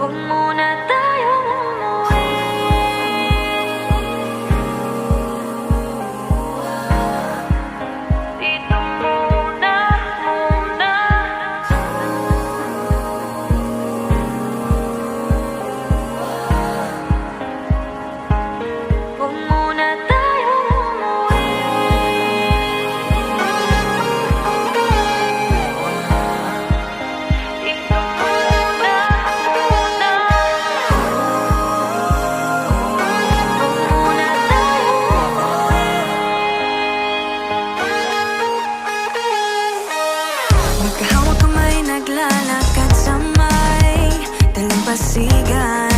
Huwag muna tayong umuwi. Dito muna, muna. Huwag muna tayong umuwi. Dito muna, muna. Huwag muna tayong umuwi. Magkahawak kamay, naglalakad sa may dalampasigan.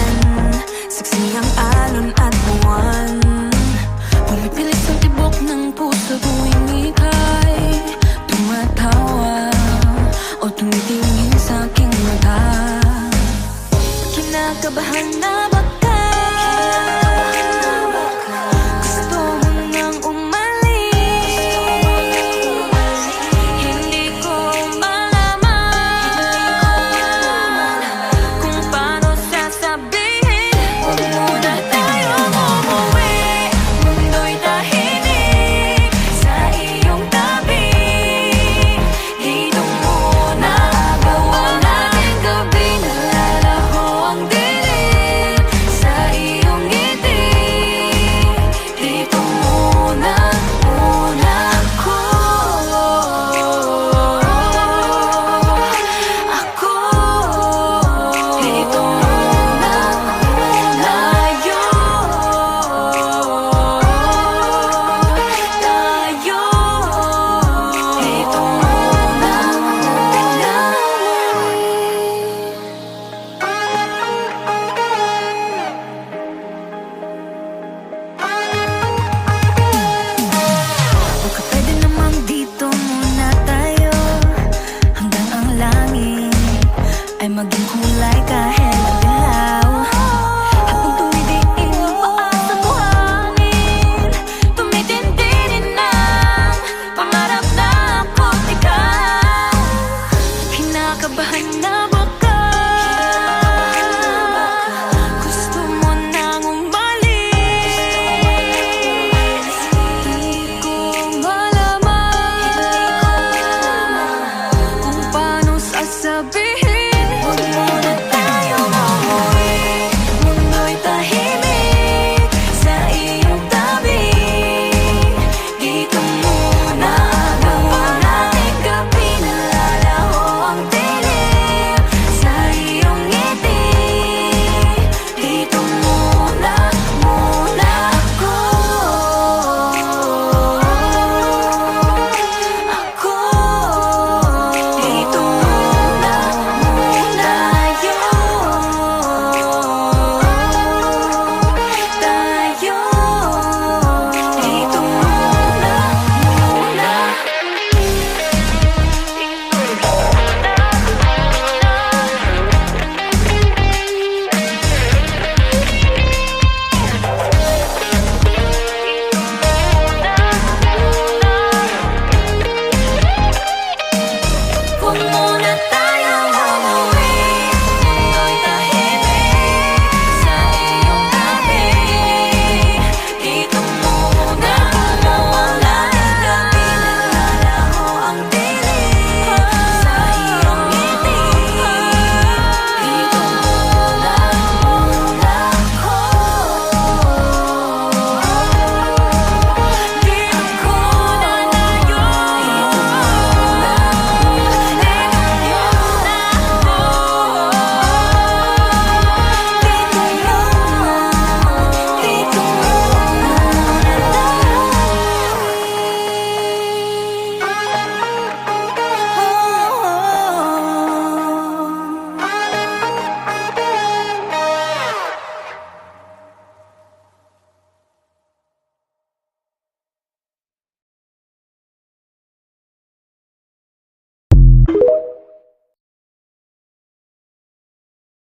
Saksi ang alon at buwan. Pumipilis ang tibok ng puso, tuwing ika'y tumatawa o tumitingin sa aking mata. Kinakabahan na ba ka? Gusto mo nang umalis? Hindi ko malaman kung paano sasabihin. Huwag muna tayong umuwi. Mundo'y tahimik sa iyong tabi. Dito muna, gawa natin gabi. Nalalaho ang dilim sa iyong ngiti. Dito muna, muna ako. Dito muna, muna tayo. Dito muna, muna. Baka pwede namang dito muna tayo, hanggang ang langit ay maging kulay kahit madilaw. Habang tumidiin ang paa sa buhangin, tumitindi ng pangarap na ako't ikaw. Kinakabahan na ba ka? Gusto mo nang umalis? Di ko malaman kung paano sasabihin. Huwag mo